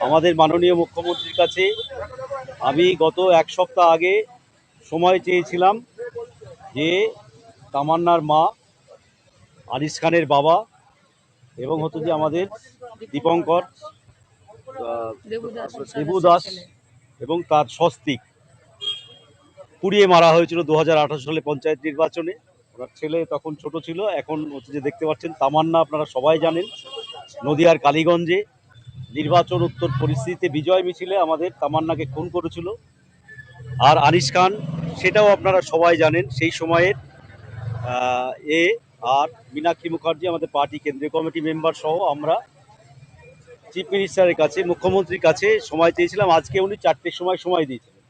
আমাদের মাননীয় মুখ্যমন্ত্রীর কাছে আমি গত এক সপ্তাহ আগে সময় চেয়েছিলাম যে তামান্নার মা, আনিস খানের বাবা এবং হচ্ছে যে আমাদের দীপঙ্কর দেবু দাস এবং তার স্বস্তিক পুড়িয়ে মারা হয়েছিল 2018 সালে পঞ্চায়েত নির্বাচনে। ওনার ছেলে তখন ছোট ছিল। এখন হচ্ছে যে দেখতে পাচ্ছেন তামান্না, আপনারা সবাই জানেন, নদিয়ার কালীগঞ্জে নির্বাচন উত্তর পরিস্থিতিতে বিজয় মিছিলে আমাদের তামান্নাকে খুন করেছিল। আর আনিস খান, সেটাও আপনারা সবাই জানেন, সেই সময়ের এ আর মীনাক্ষী মুখার্জি আমাদের পার্টি কেন্দ্রীয় কমিটি মেম্বার সহ আমরা চিফ মিনিস্টারের কাছে, মুখ্যমন্ত্রীর কাছে সময় চেয়েছিলাম। আজকে উনি 4টের সময় দিয়েছিলেন,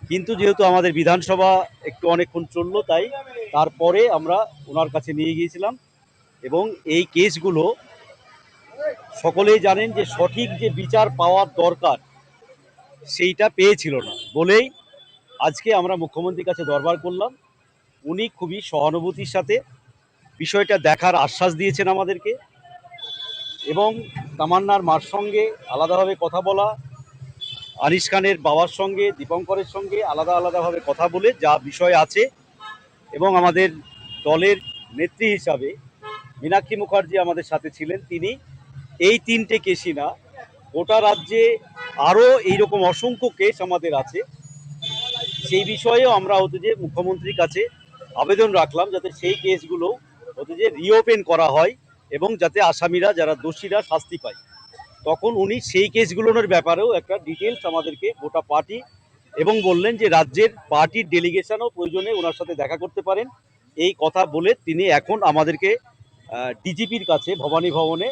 কিন্তু যেহেতু আমাদের বিধানসভা একটু অনেকক্ষণ চললো, তাই তারপরে আমরা ওনার কাছে নিয়ে গিয়েছিলাম। এবং এই কেসগুলো সকলেই জানেন যে সঠিক যে বিচার পাওয়ার দরকার সেইটা পেয়েছিল না বলেই আজকে আমরা মুখ্যমন্ত্রীর কাছে দরবার করলাম। উনি খুবই সহানুভূতির সাথে বিষয়টা দেখার আশ্বাস দিয়েছেন আমাদেরকে, এবং তামান্নার মার সঙ্গে আলাদাভাবে কথা বলা, আনিস খানের বাবার সঙ্গে, দীপঙ্করের সঙ্গে আলাদাভাবে কথা বলে যা বিষয় আছে, এবং আমাদের দলের নেত্রী হিসাবে মীনাক্ষী মুখার্জি আমাদের সাথে ছিলেন। তিনি এই 3টে কেসই না, গোটা রাজ্যে আরও এইরকম অসংখ্য কেস আমাদের আছে, সেই বিষয়েও আমরা হচ্ছে যে মুখ্যমন্ত্রীর কাছে আবেদন রাখলাম যাতে সেই কেসগুলো হচ্ছে যে রিওপেন করা হয় এবং যাতে আসামিরা, যারা দোষীরা, শাস্তি পায়। তখন উনি সেই কেসগুলোর ব্যাপারেও একটা ডিটেলস আমাদেরকে গোটা পার্টি, এবং বললেন যে রাজ্যের পার্টির ডেলিগেশনও প্রয়োজনে ওনার সাথে দেখা করতে পারেন। এই কথা বলে তিনি এখন আমাদেরকে ডিজিপির কাছে ভবানী ভবনে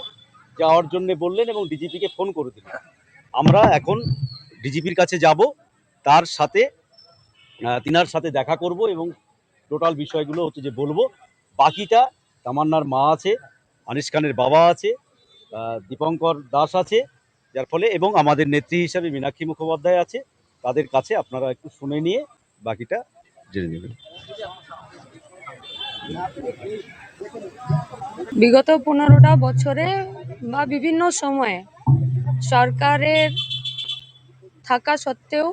যাওয়ার জন্য বললেন এবং ডিজিপিকে ফোন করে দিলেন। আমরা এখন ডিজিপির কাছে যাব, তার সাথে তিনার সাথে দেখা করব এবং টোটাল বিষয়গুলো হচ্ছে যে বলবো। বাকিটা তামান্নার মা আছে, আনিস খানের বাবা আছে, দীপঙ্কর দাস আছে, যার ফলে, এবং আমাদের নেত্রী হিসাবে মীনাক্ষী মুখোপাধ্যায় আছে। তাদের কাছে আপনারা একটু শুনে নিয়ে বাকিটা জেনে নেবেন। বিগত 15টা বছরে বা বিভিন্ন সময়ে সরকারের থাকা সত্ত্বেও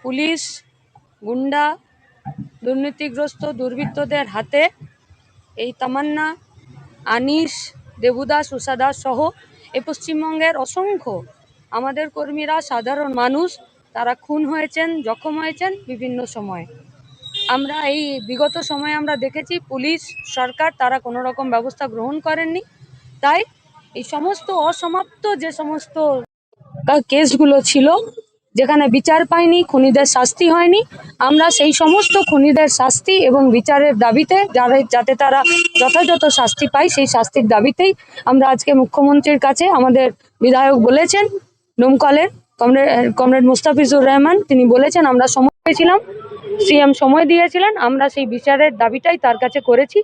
পুলিশ, গুন্ডা, দুর্নীতিগ্রস্ত দুর্বৃত্তদের হাতে এই তামান্না, আনিস, দেবুদাস, উষাদাস সহ এই পশ্চিমবঙ্গের অসংখ্য আমাদের কর্মীরা, সাধারণ মানুষ, তারা খুন হয়েছেন, জখম হয়েছেন বিভিন্ন সময়ে। আমরা এই বিগত সময়ে আমরা দেখেছি পুলিশ, সরকার তারা কোনো রকম ব্যবস্থা গ্রহণ করেননি। তাই এই সমস্ত অসমাপ্ত যে সমস্ত কেসগুলো ছিল, যেখানে বিচার পায়নি, খুনিদের শাস্তি হয়নি, আমরা সেই সমস্ত খুনিদের শাস্তি এবং বিচারের দাবিতে, যাতে তারা যথাযথ শাস্তি পায়, সেই শাস্তির দাবিতেই আমরা আজকে মুখ্যমন্ত্রীর কাছে, আমাদের বিধায়ক বলেছেন, ডোমকলের কমরেড মুস্তাফিজুর রহমান, তিনি বলেছেন, আমরা সময় পেয়েছিলাম, সিএম সময় দিয়েছিলেন, আমরা সেই বিচারের দাবিটাই তার কাছে করেছি।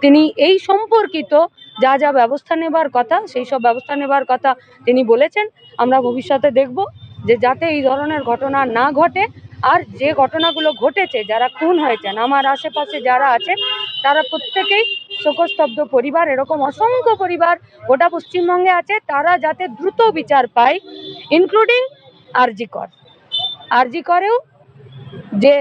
তিনি এই সম্পর্কিত যা যা ব্যবস্থা নেবার কথা, সেই সব ব্যবস্থা নেবার কথা তিনি বলেছেন। আমরা ভবিষ্যতে দেখব যে যাতে এই ধরনের ঘটনা না ঘটে, আর যে ঘটনাগুলো ঘটেছে, যারা খুন হয়েছেন, আমার আশেপাশে যারা আছে তারা প্রত্যেকেই শোকস্তব্ধ পরিবার, এরকম অসংখ্য পরিবার গোটা পশ্চিমবঙ্গে আছে, তারা যাতে দ্রুত বিচার পায়, ইনক্লুডিং আরজি করেও যে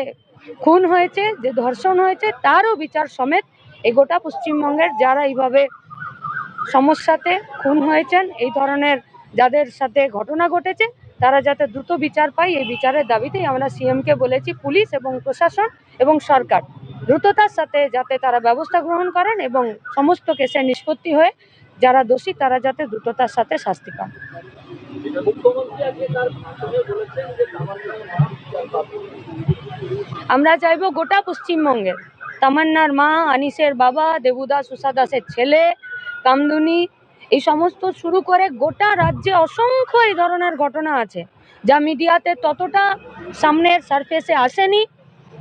খুন হয়েছে, যে ধর্ষণ হয়েছে, তারও বিচার সমেত এই গোটা পশ্চিমবঙ্গের যারা এইভাবে সমস্যাতে খুন হয়েছেন, এই ধরনের যাদের সাথে ঘটনা ঘটেছে, তারা যাতে দ্রুত বিচার পায়, এই বিচারের দাবিতেই আমরা সিএমকে বলেছি পুলিশ এবং প্রশাসন এবং সরকার দ্রুততার সাথে যাতে তারা ব্যবস্থা গ্রহণ করেন এবং সমস্ত কেসের নিষ্পত্তি হয়ে যারা দোষী তারা যাতে দ্রুততার সাথে শাস্তি পান। আমরা চাইবো গোটা পশ্চিমবঙ্গের তামান্নার মা, আনিসের বাবা, দেবুদাস, উষাদাসের ছেলে, কামদুনি, এই সমস্ত শুরু করে গোটা রাজ্যে অসংখ্য এই ধরনের ঘটনা আছে যা মিডিয়াতে ততটা সামনের সারফেসে আসেনি।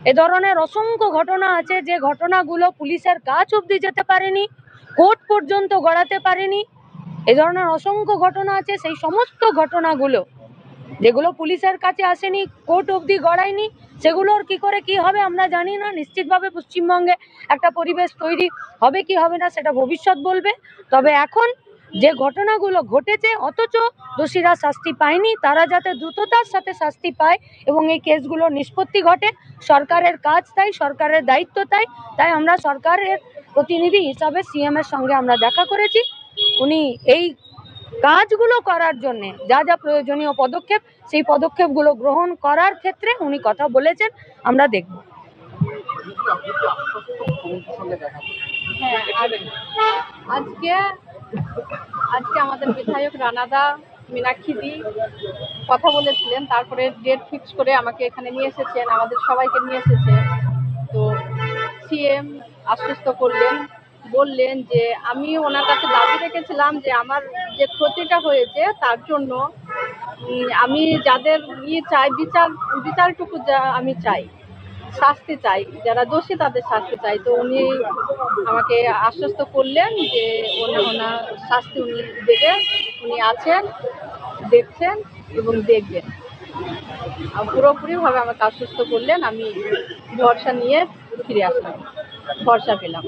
এ ধরনের অসংখ্য ঘটনা আছে যে ঘটনাগুলো পুলিশের কাছ অবধি যেতে পারেনি, কোর্ট পর্যন্ত গড়াতে পারেনি। এ ধরনের অসংখ্য ঘটনা আছে, সেই সমস্ত ঘটনাগুলো যেগুলো পুলিশের কাছে আসেনি, কোর্ট অবধি গড়ায়নি, সেগুলোর কি করে কি হবে আমরা জানি না। নিশ্চিতভাবে পশ্চিমবঙ্গে একটা পরিবেশ তৈরি হবে কি হবে না সেটা ভবিষ্যৎ বলবে। তবে এখন যে ঘটনাগুলো ঘটেছে অথচ দোষীরা শাস্তি পায়নি, তারা যাতে দ্রুততার সাথে শাস্তি পায় এবং এই কেসগুলো নিষ্পত্তি ঘটে। সরকারের কাজ তাই, সরকারের দায়িত্ব তাই। তাই আমরা সরকারের প্রতিনিধি হিসাবে সিএম এর সঙ্গে আমরা দেখা করেছি। উনি এই কাজগুলো করার জন্য যা যা প্রয়োজনীয় পদক্ষেপ, সেই পদক্ষেপগুলো গ্রহণ করার ক্ষেত্রে উনি কথা বলেছেন, আমরা দেখব। হ্যাঁ, আজকে আজকে আমাদের বিধায়ক রানাদা, মীনাক্ষীদি কথা বলেছিলেন, তারপরে ডেট ফিক্স করে আমাকে এখানে নিয়ে এসেছেন, আমাদের সবাইকে নিয়ে এসেছেন। তো সিএম আশ্বস্ত করলেন, বললেন যে আমি ওনার কাছে দাবি রেখেছিলাম যে আমার যে ক্ষতিটা হয়েছে তার জন্য আমি যাদের চাই, বিচারটুকু যা আমি চাই, শাস্তি চাই, যারা দোষী তাদের শাস্তি চাই। তো উনি আমাকে আশ্বস্ত করলেন যে ওনার শাস্তি উনি দেবেন, উনি আছেন, দেখছেন এবং দেখবেন। পুরোপুরিভাবে আমাকে আশ্বস্ত করলেন। আমি ভরসা নিয়ে ফিরে আসলাম, ভরসা পেলাম।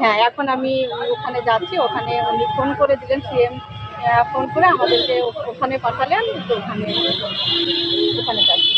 হ্যাঁ, এখন আমি ওখানে যাচ্ছি। ওখানে উনি ফোন করে দিলেন, সিএম ফোন করে আমাদেরকে ওখানে পাঠালেন। তো ওখানে যাচ্ছি।